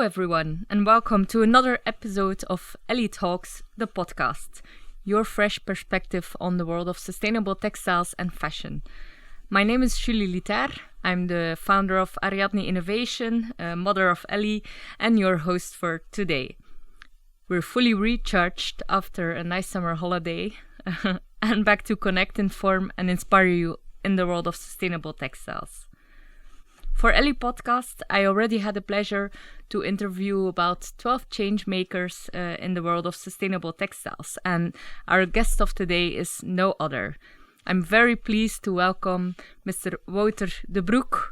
everyone, and welcome to another episode of Ellie.Talks, the podcast, your fresh perspective on the world of sustainable textiles and fashion. My name is Julie Lietaer. I'm the founder of Ariadne Innovation, mother of Ellie, and your host for today. We're fully recharged after a nice summer holiday and back to connect, inform, and inspire you in the world of sustainable textiles. For Ellie podcast, I already had the pleasure to interview about 12 change makers in the world of sustainable textiles, and our guest of today is no other. I'm very pleased to welcome Mr. Wouter De Broeck,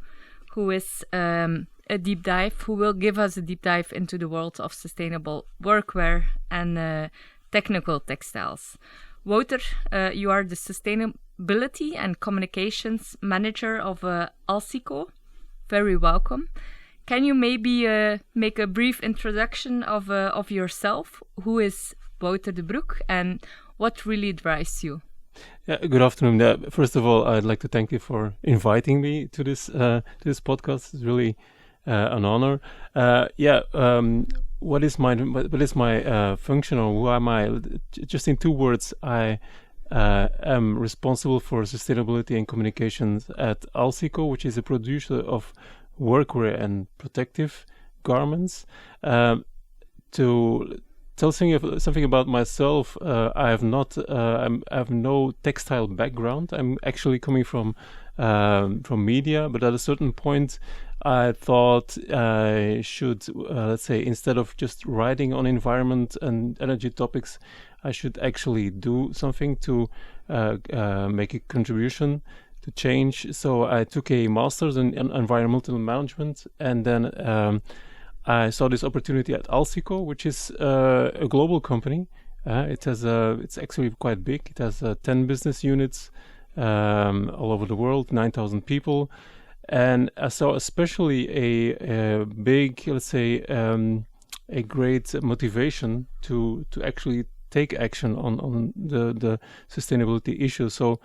who is who will give us a deep dive into the world of sustainable workwear and technical textiles. Wouter, you are the Sustainability and Communications Manager of Alsico. Very welcome. Can you maybe make a brief introduction of yourself? Who is Wouter De Broeck and what really drives you? Yeah, good afternoon. First of all, I'd like to thank you for inviting me to this podcast. It's really an honor. What is my function, or who am I? Just in 2 words, I am responsible for sustainability and communications at Alsico, which is a producer of workwear and protective garments. To tell something about myself, I have no textile background. I'm actually coming from media, but at a certain point, I thought I should, instead of just writing on environment and energy topics, I should actually do something to make a contribution to change. So I took a master's in environmental management, and then I saw this opportunity at Alsico, which is a global company. It's actually quite big. It has 10 business units all over the world, 9,000 people. And I saw especially a big, a great motivation to actually take action on the sustainability issue. So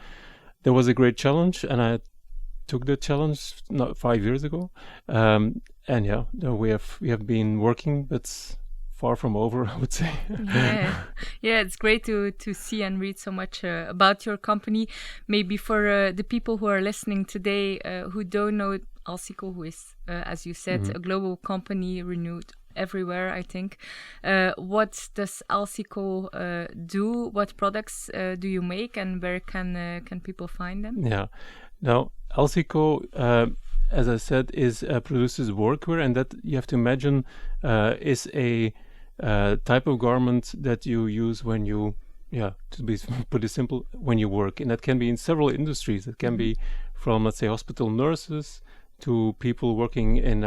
there was a great challenge, and I took the challenge 5 years ago. We have been working, but far from over, I would say. Yeah, it's great to see and read so much about your company. Maybe for the people who are listening today who don't know Alsico, who is, as you said, a global company renewed everywhere, I think. What does Alsico do? What products do you make, and where can people find them? Yeah, now Alsico, as I said, produces workwear, and that you have to imagine is a type of garment that you use when you, put it simple, when you work, and that can be in several industries. It can be from, let's say, hospital nurses to people working in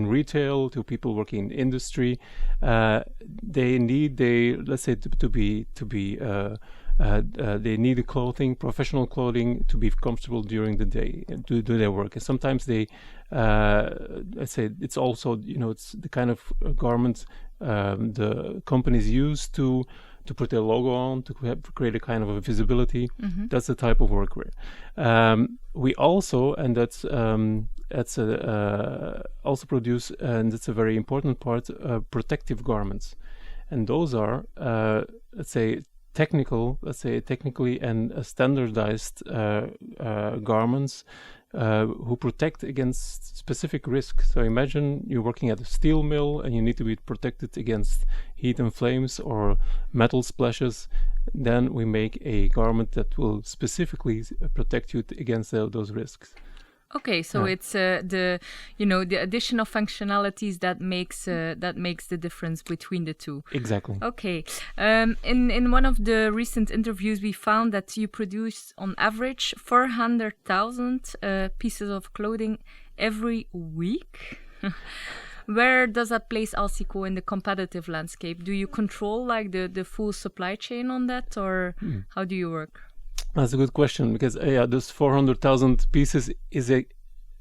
retail, to people working in industry. They need they need the clothing, professional clothing, to be comfortable during the day and to do their work. And sometimes they, it's also, it's the kind of garment the companies use to put their logo on, to create a kind of a visibility. That's the type of workwear. We also, and that's also produce, and that's a very important part, protective garments. And those are, technically and standardized garments who protect against specific risks. So imagine you're working at a steel mill and you need to be protected against heat and flames or metal splashes. Then we make a garment that will specifically protect you against those risks. Okay, so it's the addition of functionalities that makes the difference between the two. Exactly. Okay. In one of the recent interviews, we found that you produce on average 400,000 pieces of clothing every week. Where does that place Alsico in the competitive landscape? Do you control the full supply chain on that, or how do you work? That's a good question, because those 400,000 pieces is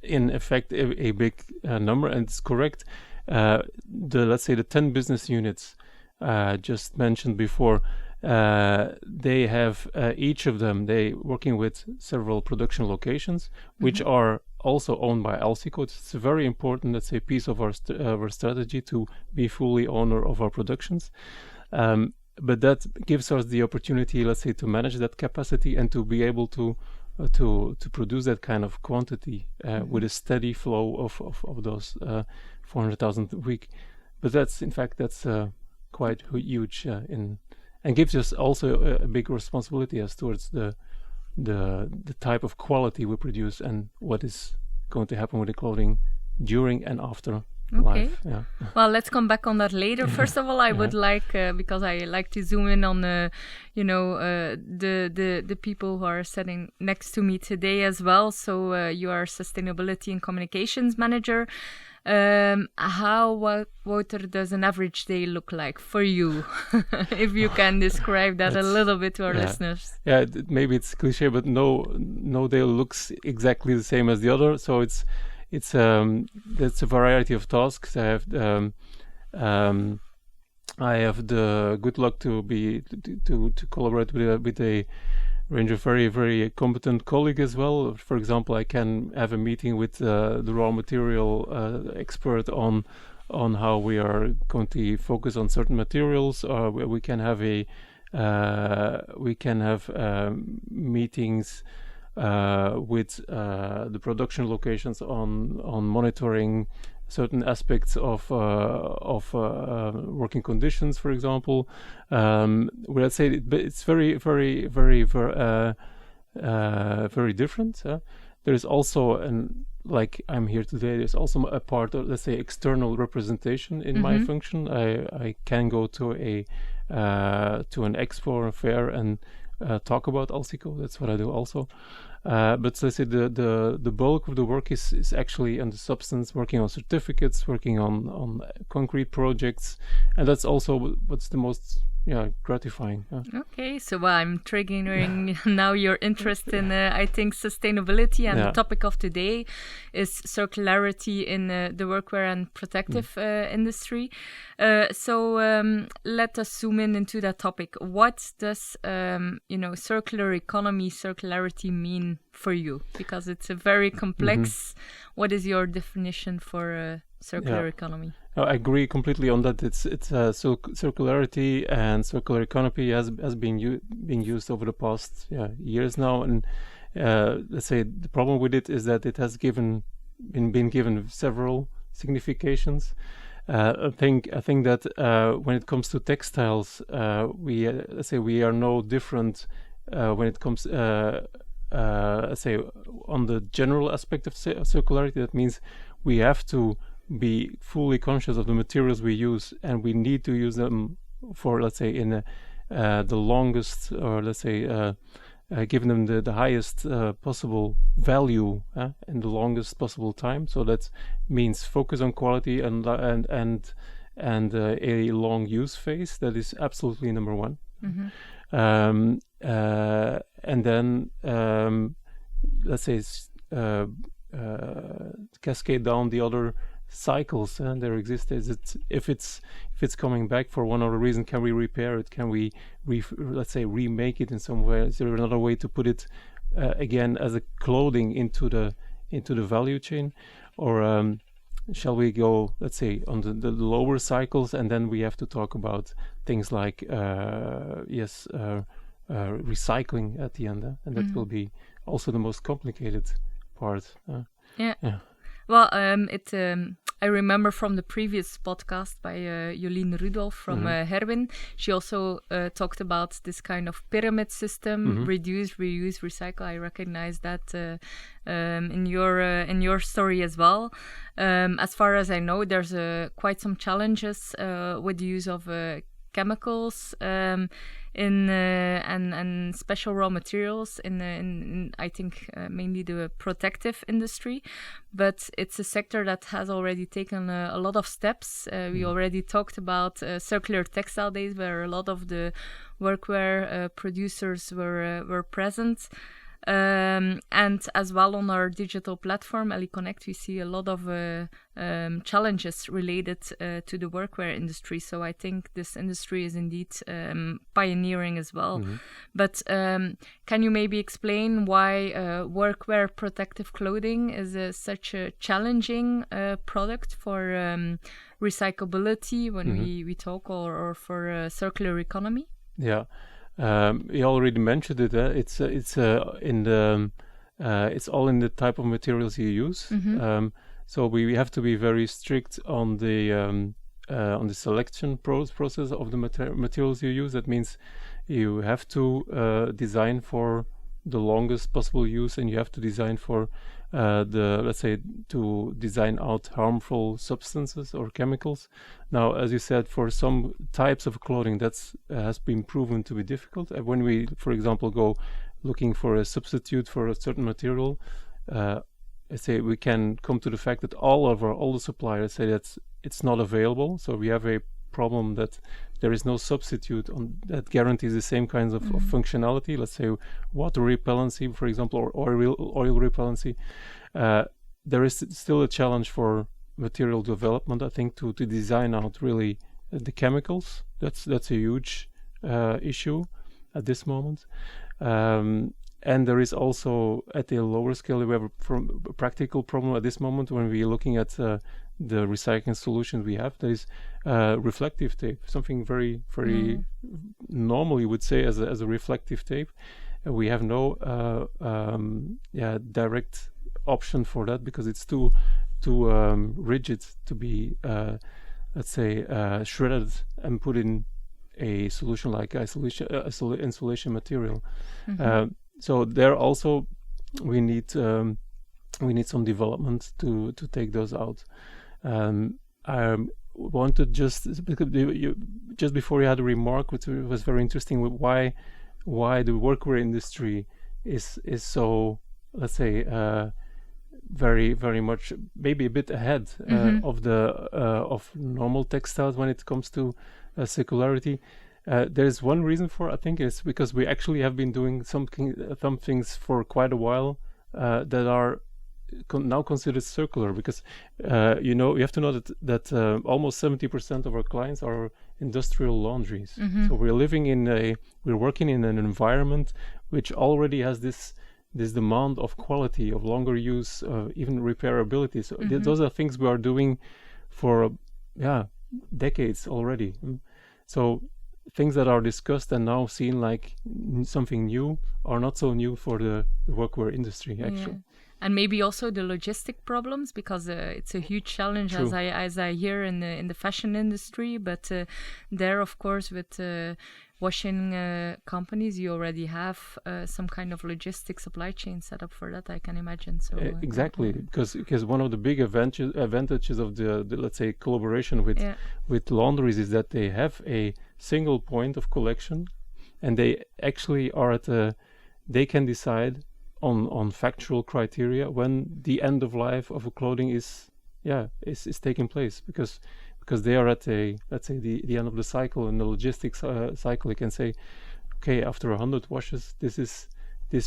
in effect a big number, and it's correct. The 10 business units just mentioned before, they have each of them, they working with several production locations, which are also owned by Alsico. It's a very important, let's say, piece of our strategy to be fully owner of our productions. But that gives us the opportunity, let's say, to manage that capacity and to be able to produce that kind of quantity with a steady flow of those 400,000 a week. But that's quite huge and gives us also a big responsibility as towards the type of quality we produce and what is going to happen with the clothing during and after life. Yeah. Well, let's come back on that later. First of all, I would like, because I like to zoom in on the people who are sitting next to me today as well. So you are Sustainability and Communications Manager. How, Wouter, does an average day look like for you? If you can describe that a little bit to our listeners. Yeah, maybe it's cliche, but no day looks exactly the same as the other. So it's a variety of tasks. I have the good luck to collaborate with a range of very, very competent colleagues as well. For example, I can have a meeting with the raw material expert on how we are going to focus on certain materials. We can have meetings with the production locations on monitoring certain aspects of working conditions, for example. Where I'd say it's very, very, very, very different. There is also, like I'm here today, there's also a part of, let's say, external representation in my function. I can go to an expo or a fair and talk about Elsico. That's what I do also. But let's say the bulk of the work is actually on the substance, working on certificates, working on concrete projects, and that's also what's the most gratifying. Okay, so I'm triggering now your interest in I think sustainability, and the topic of today is circularity in the workwear and protective industry. So let us zoom into that topic. What does circular economy, circularity mean for you? Because it's a very complex. What is your definition for circular economy? I agree completely on that. It's circularity and circular economy has been used over the past years now, and let's say the problem with it is that it has been given several significations. I think that when it comes to textiles, we are no different when it comes let's say on the general aspect of circularity. That means we have to be fully conscious of the materials we use, and we need to use them for, let's say, in the longest, or let's say giving them the highest possible value in the longest possible time. So that means focus on quality and a long use phase. That is absolutely number one. And then let's say cascade down the other cycles and there exist. If it's coming back for one other reason, can we repair it? Can we let's say remake it in some way? Is there another way to put it again as a clothing into the value chain, or shall we go, let's say, on the lower cycles, and then we have to talk about things like recycling at the end, and that will be also the most complicated part. Well, I remember from the previous podcast by Jolien Rudolph from Herwin. She also talked about this kind of pyramid system: reduce, reuse, recycle. I recognize that in your story as well. As far as I know, there's quite some challenges with the use of chemicals and special raw materials in I think mainly the protective industry, but it's a sector that has already taken a lot of steps. We already talked about circular textile days, where a lot of the workwear producers were present. And as well on our digital platform, Ellie.Connect, we see a lot of challenges related to the workwear industry. So I think this industry is indeed pioneering as well. But can you maybe explain why workwear protective clothing is such a challenging product for recyclability when we talk, or for circular economy? Yeah. You already mentioned it. It's all in the type of materials you use. So we have to be very strict on the selection process of the materials you use. That means you have to design for the longest possible use, and you have to design for to design out harmful substances or chemicals. Now, as you said, for some types of clothing, that's has been proven to be difficult. When we, for example, go looking for a substitute for a certain material, let's say we can come to the fact that all the suppliers say that it's not available. So we have a problem that there is no substitute that guarantees the same kinds of functionality. Let's say water repellency, for example, or oil repellency. There is still a challenge for material development, I think, to design out really the chemicals. That's a huge issue at this moment. And there is also, at a lower scale, we have a practical problem at this moment when we're looking at the recycling solutions we have. That is reflective tape, something very, very normal, you would say, as a reflective tape. We have no direct option for that because it's too rigid to be, shredded and put in a solution like insulation material. So there also we need some development to take those out. I wanted just before you had a remark, which was very interesting, with why the workwear industry is so, let's say, very, very much maybe a bit ahead of normal textiles when it comes to circularity. There's one reason for it, I think, is because we actually have been doing some things for quite a while that are now considered circular, because you have to know that almost 70% of our clients are industrial laundries. So we're working in an environment which already has this demand of quality, of longer use, even repairability. So those are things we are doing for decades already. So things that are discussed and now seen like something new are not so new for the workwear industry, actually. And maybe also the logistic problems, because it's a huge challenge, as I hear in the fashion industry. But there, of course, with washing companies, you already have some kind of logistic supply chain set up for that, I can imagine. So exactly, because one of the big advantages of the let's say collaboration with laundries is that they have a single point of collection, and they actually are they can decide on factual criteria when the end of life of a clothing is taking place, because they are at let's say the end of the cycle, and the logistics cycle. You can say, okay, after 100 washes, this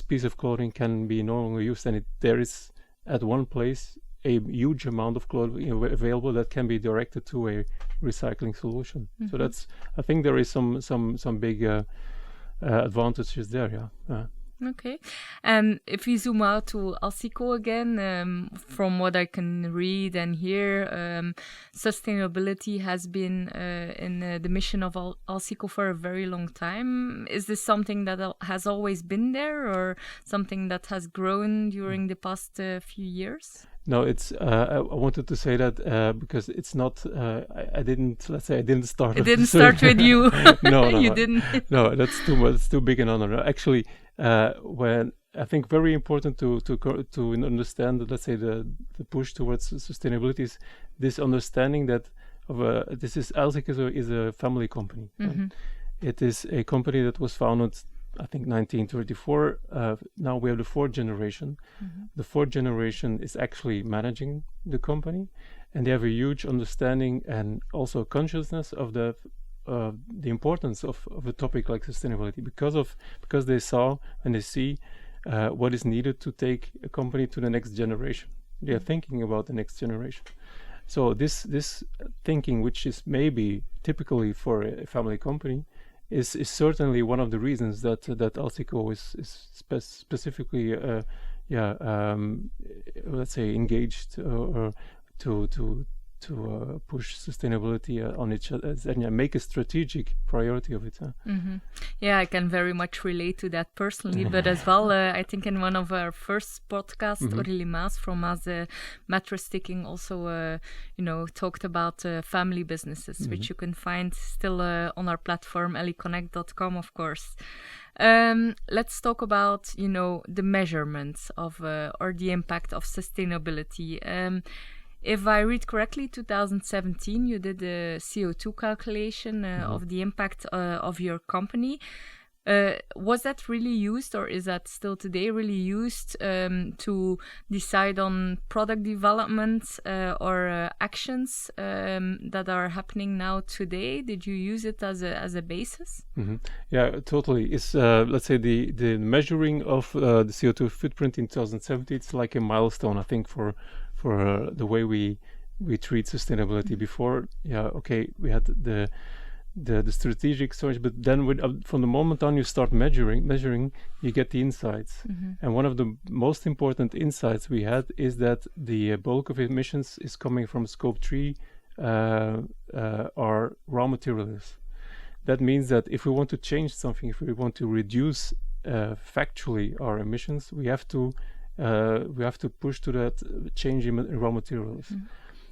piece of clothing can be no longer used, and there is at one place a huge amount of clothing available that can be directed to a recycling solution. So I think there is some big advantages there. Okay. If we zoom out to Alsico again, from what I can read and hear, sustainability has been in the mission of Alsico for a very long time. Is this something that has always been there, or something that has grown during the past few years? No, it's. I wanted to say that because it's not. I didn't. Let's say I didn't start. It didn't start with you. No, you didn't. No, that's too much. It's too big an honor. Actually, when I think very important to understand that, let's say the push towards sustainability is this understanding that this is Elsico is a family company. It is a company that was founded, I think, 1934. Now we have the fourth generation. The fourth generation is actually managing the company, and they have a huge understanding and also consciousness of the importance of a topic like sustainability, because they saw and they see what is needed to take a company to the next generation. They are thinking about the next generation. So this thinking, which is maybe typically for a family company, is certainly one of the reasons that Alsico is specifically let's say engaged or to push sustainability on each other and make a strategic priority of it. Yeah, I can very much relate to that personally, but as well, I think in one of our first podcasts, Aurélie Maas from Mattress Sticking also, talked about family businesses, which you can find still on our platform, Ellie.Connect.com, of course. Let's talk about, the measurements of or the impact of sustainability. If I read correctly, 2017, you did a CO2 calculation of the impact of your company. Was that really used, or is that still today really used to decide on product development or actions that are happening now today? Did you use it as a basis? Yeah, totally. It's let's say the measuring of the CO2 footprint in 2017. It's like a milestone, I think, for the way we treat sustainability. Before, we had the strategic storage, but then from the moment on you start measuring, you get the insights. And one of the most important insights we had is that the bulk of emissions is coming from scope 3 or raw materials. That means that if we want to change something, if we want to reduce factually our emissions, we have to push to that change in raw materials.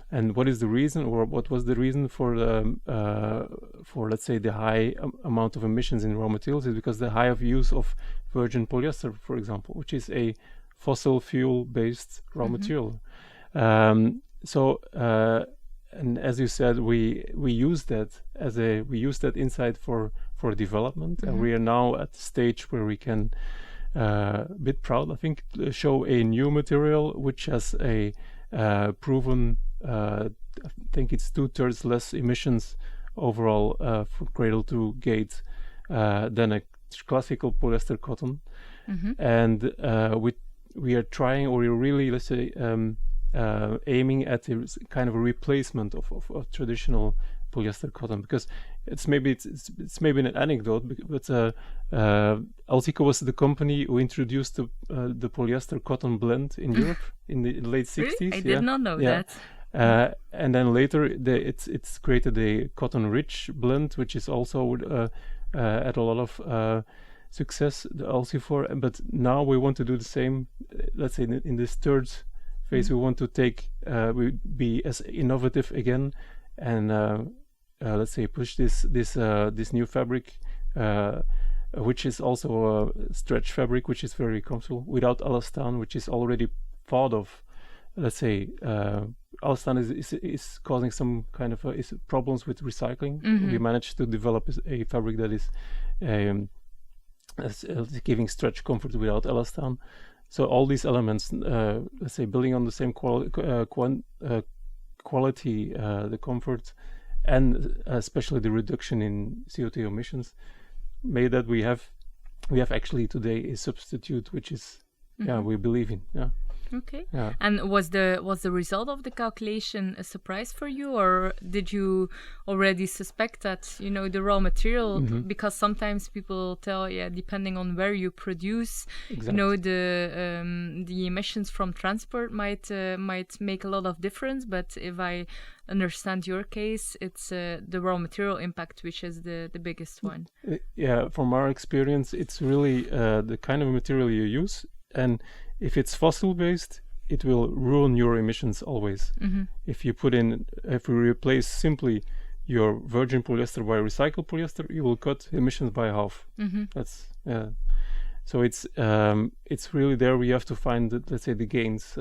And what is the reason, or what was the reason for let's say the high amount of emissions in raw materials? Is because the high of use of virgin polyester, for example, which is a fossil fuel based raw material. And as you said, we use that insight for development, and we are now at the stage where we can, a bit proud, I think, show a new material which has a proven, I think it's 2/3 less emissions overall from cradle to gate than a classical polyester cotton. And we are trying, or we're really, let's say, aiming at a kind of a replacement of traditional polyester cotton, because it's maybe an anecdote, but Alsico was the company who introduced the polyester cotton blend in Europe in the late 60s. Really? I did not know that. And then later it's created a cotton rich blend, which is also had a lot of success, the Alsico. But now we want to do the same. Let's say in this third phase, we want to be as innovative again, and let's say push this new fabric, which is also a stretch fabric, which is very comfortable without elastan, which is already thought of. Let's say elastan is causing some kind of problems with recycling. We managed to develop a fabric that is giving stretch comfort without elastan. So all these elements, let's say, building on the same quality, the comfort, and especially the reduction in CO2 emissions, made that we have actually today a substitute, which is we believe in. Okay. Yeah. And was the result of the calculation a surprise for you, or did you already suspect that, the raw material, because sometimes people tell, depending on where you produce, the emissions from transport might make a lot of difference, but if I understand your case, it's the raw material impact which is the biggest one. Yeah, from our experience, it's really the kind of material you use, and if it's fossil based, it will ruin your emissions always. If you replace simply your virgin polyester by recycled polyester, you will cut emissions by half. That's so it's really there we have to find let's say the gains.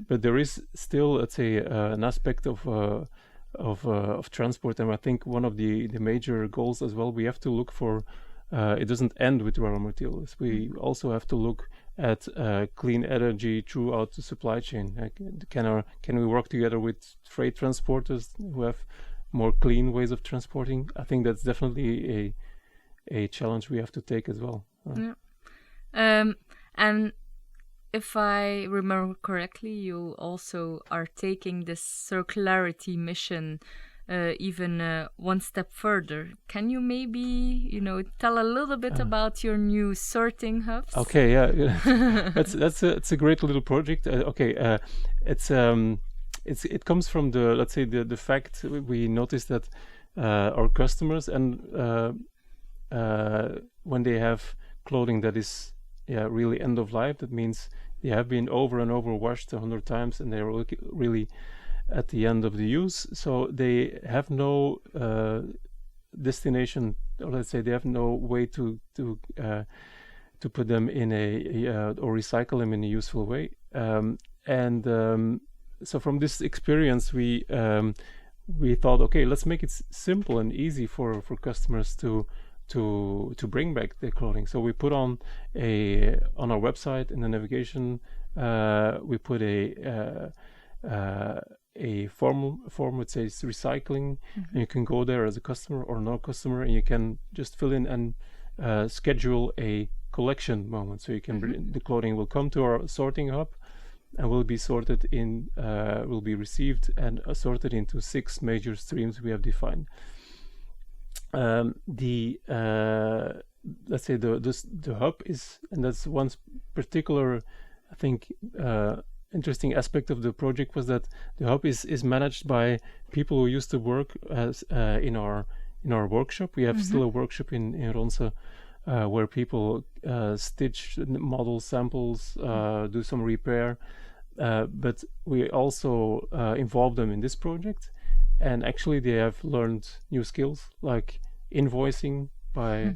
But there is still, let's say, an aspect of transport, and I think one of the major goals as well, we have to look for. It doesn't end with raw materials. We also have to look at clean energy throughout the supply chain. Can we work together with freight transporters who have more clean ways of transporting? I think that's definitely a challenge we have to take as well. And if I remember correctly, you also are taking this circularity mission even one step further. Can you maybe, tell a little bit about your new sorting hubs? Okay, yeah, it's a great little project. It comes from the fact we noticed that our customers and when they have clothing that is really end of life, that means they have been over and over washed 100 times and they're really at the end of the use, so they have no destination, or let's say they have no way to put them in or recycle them in a useful way. So from this experience, we thought, okay, let's make it simple and easy for customers to bring back their clothing. So we put on our website in the navigation, we put a form which says recycling, and you can go there as a customer or no customer, and you can just fill in and schedule a collection moment. So you can the clothing will come to our sorting hub and will be sorted in, will be received and sorted into 6 major streams we have defined. Let's say the hub is, and that's one particular, I think, interesting aspect of the project was that the hub is managed by people who used to work as in our workshop. We have still a workshop in Ronse where people stitch model samples, do some repair, but we also involve them in this project, and actually they have learned new skills like invoicing by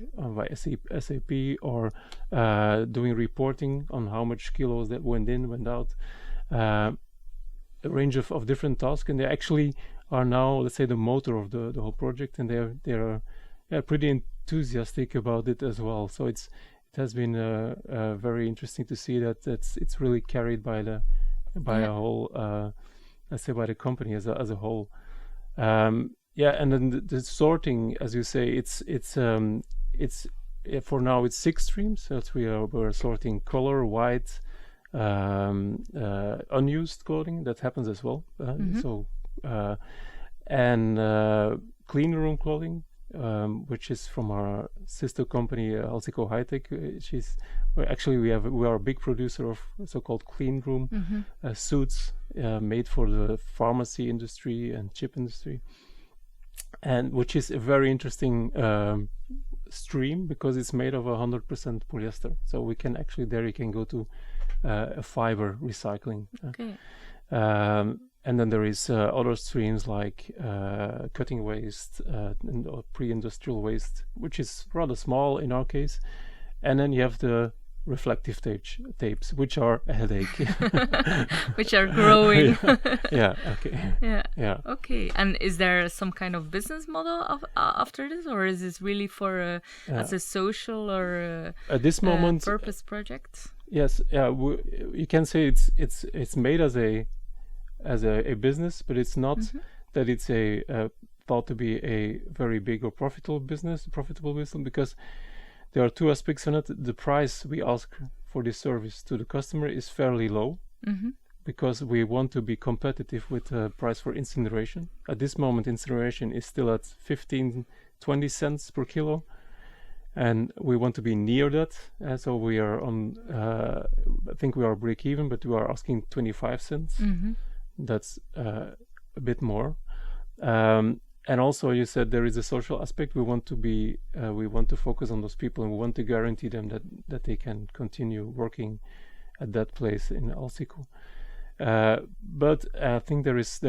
SAP, or doing reporting on how much kilos that went in, went out, a range of different tasks, and they actually are now, let's say, the motor of the whole project, and they're pretty enthusiastic about it as well. So it has been very interesting to see that it's really carried by a whole, let's say, by the company as a whole. And then the sorting, as you say, it's for now it's 6 streams. That we're sorting color, white, unused clothing. That happens as well. Clean room clothing, which is from our sister company Alsico High-Tech. We are a big producer of so-called clean room suits made for the pharmacy industry and chip industry, and which is a very interesting stream because it's made of 100% polyester. So you can go to a fiber recycling. Okay. And then there is other streams like cutting waste and pre-industrial waste, which is rather small in our case. And then you have the reflective tapes, which are a headache. Which are growing. Yeah. Okay. Yeah. Okay. And is there some kind of business model after this, or is this really for as a social or at this moment purpose project? Yes. Yeah. You can say it's made as a business, but it's not that it's thought to be a very big or profitable business, because there are 2 aspects on it. The price we ask for this service to the customer is fairly low, because we want to be competitive with the price for incineration. At this moment, incineration is still at 15-20 cents per kilo, and we want to be near that. So we are on, I think we are break even, but we are asking 25 cents. That's a bit more. And also, you said there is a social aspect. We want to focus on those people, and we want to guarantee them that they can continue working at that place in Alsico. But I think there is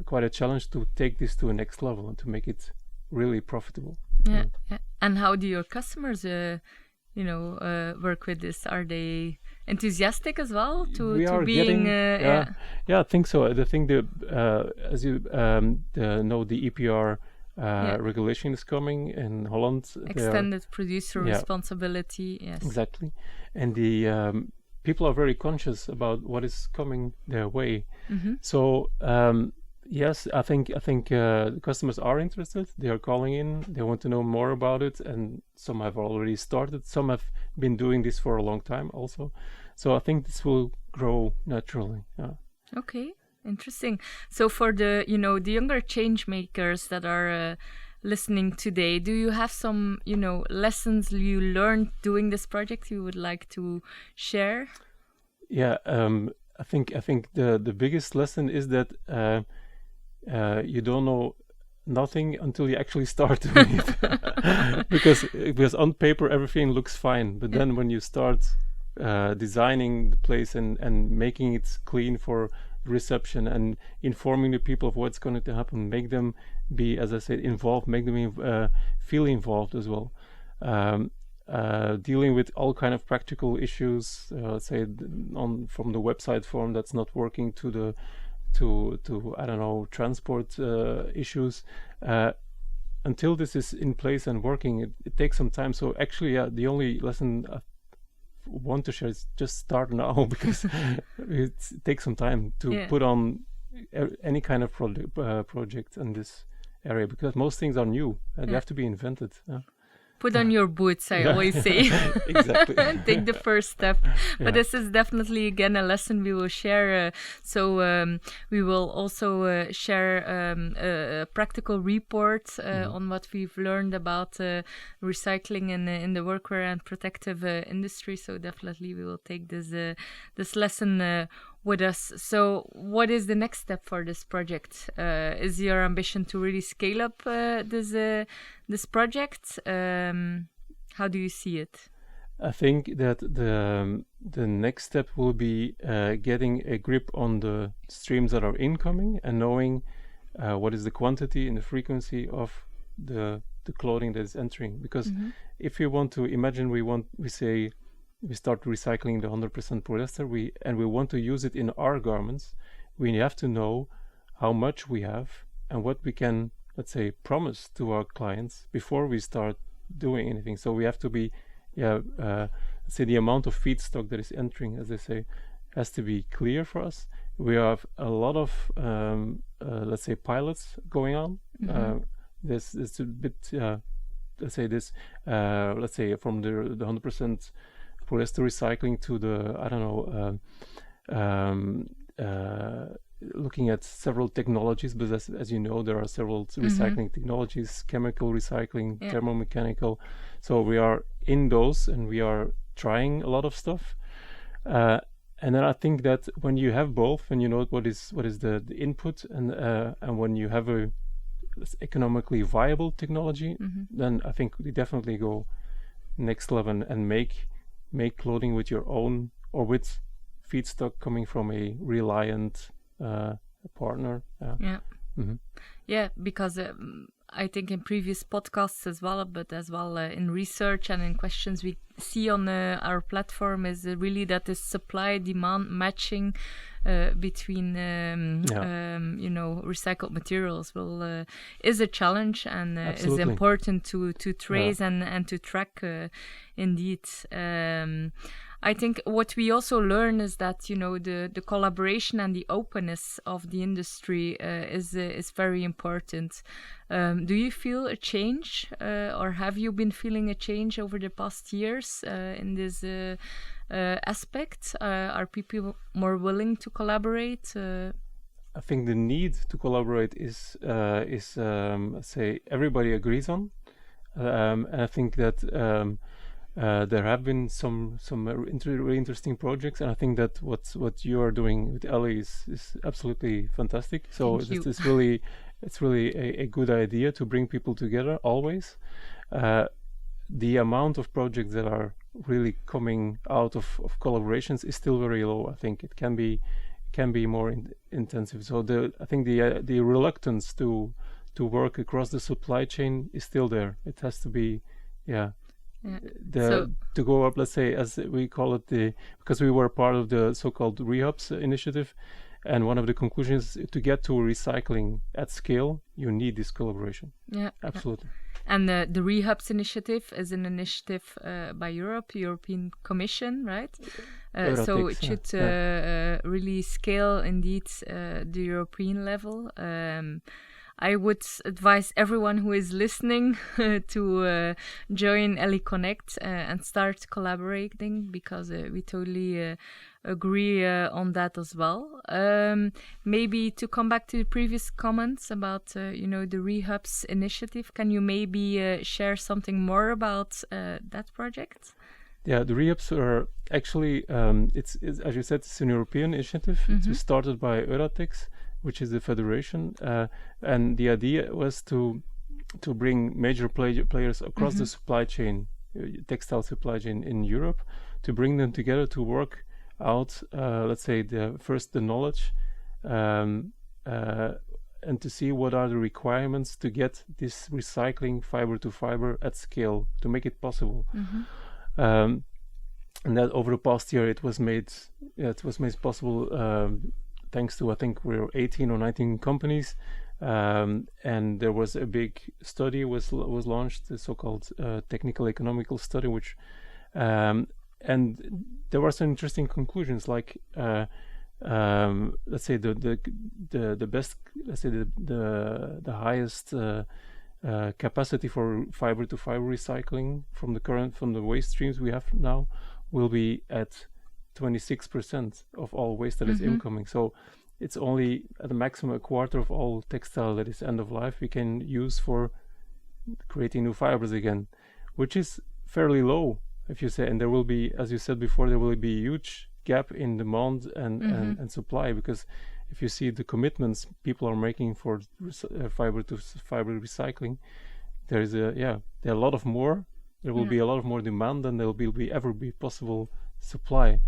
quite a challenge to take this to a next level and to make it really profitable. Yeah. And how do your customers, work with this? Are they enthusiastic as well to being? Yeah, I think so. I think as you know, the EPR regulation is coming in Holland. Extended producer responsibility. Yes, exactly. And the people are very conscious about what is coming their way. So Yes, I think the customers are interested. They are calling in. They want to know more about it, and some have already started. Some have been doing this for a long time also. So I think this will grow naturally. Yeah. Okay, interesting. So for the the younger change makers that are listening today, do you have some lessons you learned doing this project you would like to share? Yeah, I think the biggest lesson is that you don't know nothing until you actually start doing it, because on paper everything looks fine, but then when you start designing the place and making it clean for reception and informing the people of what's going to happen, make them be, as I said, involved, make them feel involved as well. Dealing with all kind of practical issues, say from the website form that's not working to I don't know, transport issues. Until this is in place and working, it takes some time. So actually, the only lesson I want to share is just start now, because it takes some time to put on any kind of project in this area, because most things are new and they have to be invented. Put on your boots, I always say. Exactly. Take the first step. But this is definitely, again, a lesson we will share. So we will also share a practical report on what we've learned about recycling in the workwear and protective industry. So definitely we will take this lesson with us. So what is the next step for this project? Is your ambition to really scale up this project? How do you see it? I think that the next step will be getting a grip on the streams that are incoming and knowing what is the quantity and the frequency of the clothing that is entering. Because if you want to imagine, we start recycling the 100% polyester, we want to use it in our garments, we have to know how much we have and what we can, let's say, promise to our clients before we start doing anything. So we have to be, say the amount of feedstock that is entering, as they say, has to be clear for us. We have a lot of, let's say, pilots going on. This is a bit, let's say from the 100% polyester recycling to the, I don't know, looking at several technologies, but as you know, there are several recycling technologies, chemical recycling, thermomechanical. So we are in those and we are trying a lot of stuff. And then I think that when you have both and you know what is the input and when you have a economically viable technology, then I think we definitely go next level and make clothing with your own or with feedstock coming from a reliant partner. Yeah, because I think in previous podcasts as well, but as well in research and in questions we see on our platform is really that the supply-demand matching between recycled materials is a challenge and is important to trace and to track indeed. I think what we also learn is that the collaboration and the openness of the industry is very important. Do you feel a change, or have you been feeling a change over the past years in this aspect? Are people more willing to collaborate? I think the need to collaborate is say everybody agrees on, and I think that there have been some really interesting projects, and I think that what you are doing with Ellie is absolutely fantastic. So it's really a good idea to bring people together always. The amount of projects that are really coming out of collaborations is still very low. I think it can be more intensive. So I think the reluctance to work across the supply chain is still there. It has to be to go up, let's say, as we call it, because we were part of the so-called Rehubs Initiative, and one of the conclusions to get to recycling at scale, you need this collaboration. Yeah, absolutely. And the Rehubs Initiative is an initiative by European Commission, right? So it should really scale indeed the European level. I would advise everyone who is listening to join Ellie.Connect and start collaborating, because we totally agree on that as well. Maybe to come back to the previous comments about the Rehubs Initiative, can you maybe share something more about that project? Yeah, the Rehubs are actually, it's as you said, it's an European initiative. It was started by Euratex, which is the federation, and the idea was to bring major players across the supply chain, textile supply chain in Europe, to bring them together to work out, let's say, the knowledge, and to see what are the requirements to get this recycling fiber to fiber at scale, to make it possible. And that over the past year it was made possible thanks to, I think, we're 18 or 19 companies, and there was a big study was launched, the so-called technical economical study, which and there were some interesting conclusions, like let's say the best, let's say the highest capacity for fiber to fiber recycling from the waste streams we have now will be at 26% of all waste that is incoming. So it's only at a maximum a quarter of all textile that is end of life we can use for creating new fibers again, which is fairly low, if you say. And there will be, as you said before, there will be a huge gap in demand and supply, because if you see the commitments people are making for fiber to fiber recycling, there are a lot of more. There will be a lot of more demand than there will ever be possible supply.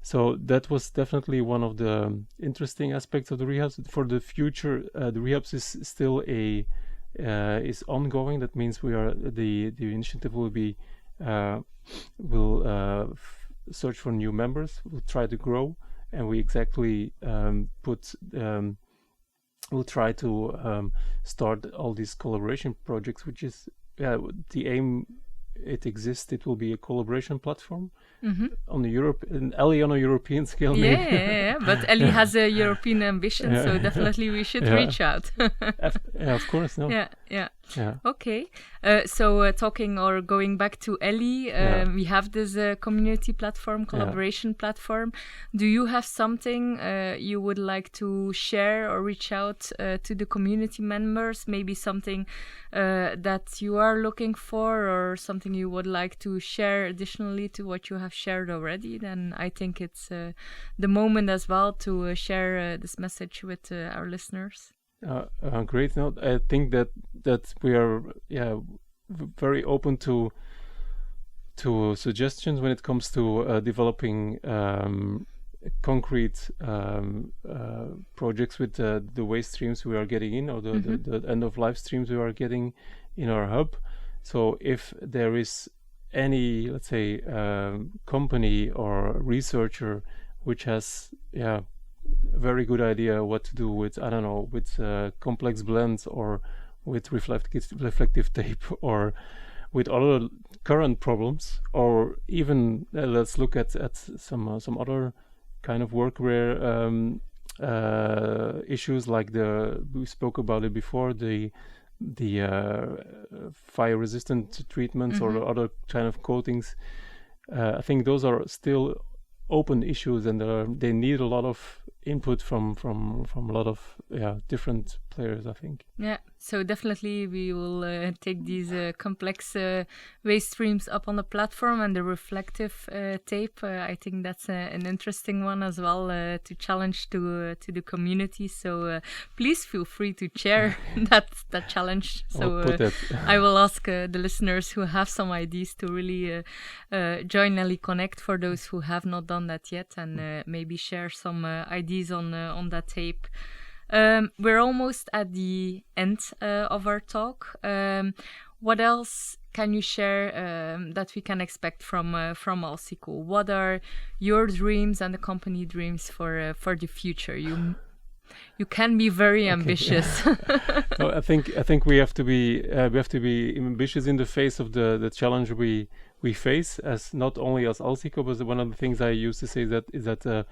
So that was definitely one of the interesting aspects of the Rehubs. For the future, the Rehubs is still is ongoing. That means the initiative will be search for new members. We'll try to grow, and we exactly we'll try to start all these collaboration projects, which is the aim. It exists. It will be a collaboration platform on the Ellie on a European scale. Yeah. But Ellie has a European ambition, so definitely we should reach out. Of course. No. Yeah. Okay. So talking or going back to Ellie, we have this community platform, collaboration platform. Do you have something you would like to share or reach out to the community members? Maybe something that you are looking for, or something you would like to share additionally to what you have shared already? Then I think it's the moment as well to share this message with our listeners. Great. No, I think that we are very open to suggestions when it comes to developing concrete projects with the waste streams we are getting in, or the end of life streams we are getting in our hub. So if there is any, let's say, company or researcher which has a very good idea what to do with, I don't know, with complex blends, or with reflective tape, or with other current problems, or even let's look at some other kind of workwear issues, like we spoke about it before, the fire resistant treatments or other kind of coatings. I think those are still open issues, and they need a lot of input from a lot of different players, I think. Yeah, so definitely we will take these complex waste streams up on the platform, and the reflective tape. I think that's an interesting one as well to challenge to the community. So please feel free to share that challenge. So I will ask the listeners who have some ideas to really join Ellie.Connect, for those who have not done that yet, and maybe share some ideas on that tape. We're almost at the end of our talk. What else can you share that we can expect from Alsico? What are your dreams and the company dreams for the future? You can be very ambitious. No, I think we have to be ambitious in the face of the challenge we we face as not only as Alsico, but one of the things I used to say is that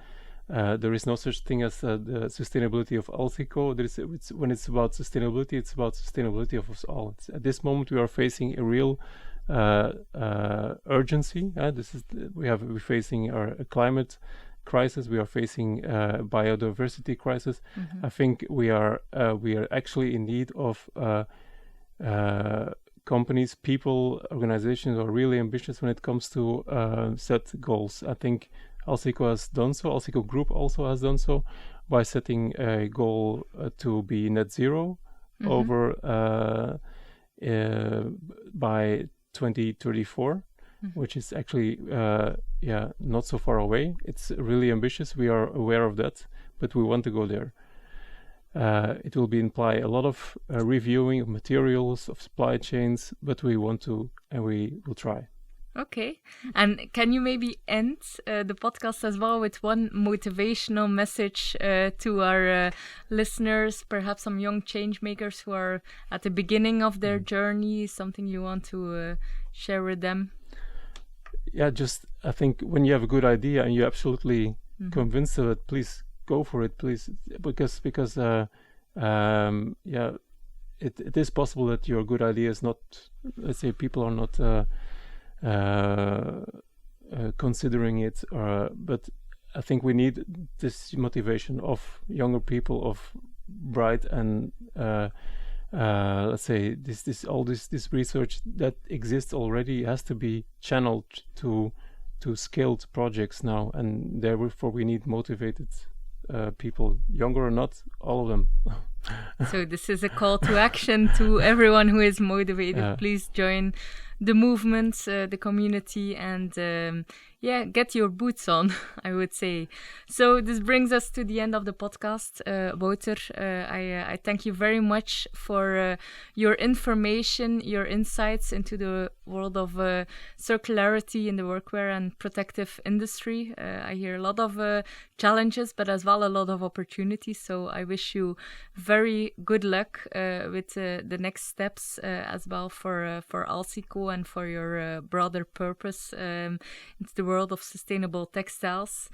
there is no such thing as the sustainability of Alsico. When it's about sustainability of us all. At this moment, we are facing a real urgency. We're facing a climate crisis. We are facing biodiversity crisis. I think we are actually in need of companies, people, organizations who are really ambitious when it comes to set goals. I think Alsico has done so. Alsico Group also has done so by setting a goal to be net zero over by 2034, which is actually not so far away. It's really ambitious. We are aware of that, but we want to go there. It will imply a lot of reviewing of materials, of supply chains, but we want to, and we will try. Okay. And can you maybe end the podcast as well with one motivational message to our listeners, perhaps some young change makers who are at the beginning of their journey, something you want to share with them? Yeah, I think when you have a good idea and you're absolutely convinced of it, please go for it, please, because it is possible that your good idea is not, let's say, people are not considering it, but I think we need this motivation of younger people, of bright and let's say this research that exists already has to be channeled to scaled projects now, and therefore we need motivated people, younger or not, all of them. So this is a call to action to everyone who is motivated. Please join the movement, the community, and get your boots on, I would say. So this brings us to the end of the podcast. Wouter, I thank you very much for your information, your insights into the world of circularity in the workwear and protective industry. I hear a lot of challenges, but as well a lot of opportunities. So I wish you very good luck with the next steps as well for Alsico and for your broader purpose into the world of sustainable textiles.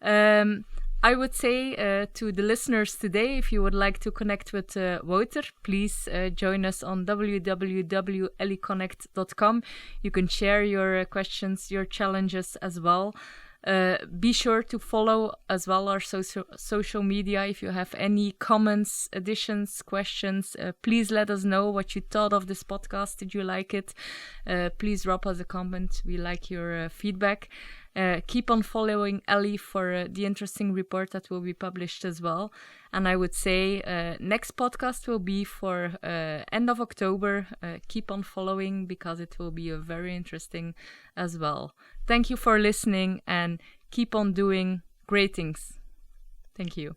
I would say to the listeners today, if you would like to connect with Wouter, please join us on www.Ellie.Connect.com. You can share your questions, your challenges as well. Be sure to follow as well our social media. If you have any comments, additions, questions, please let us know what you thought of this podcast. Did you like it? Please drop us a comment. We like your feedback. Keep on following Ellie for the interesting report that will be published as well. And I would say next podcast will be for end of October. Keep on following because it will be very interesting as well. Thank you for listening and keep on doing great things. Thank you.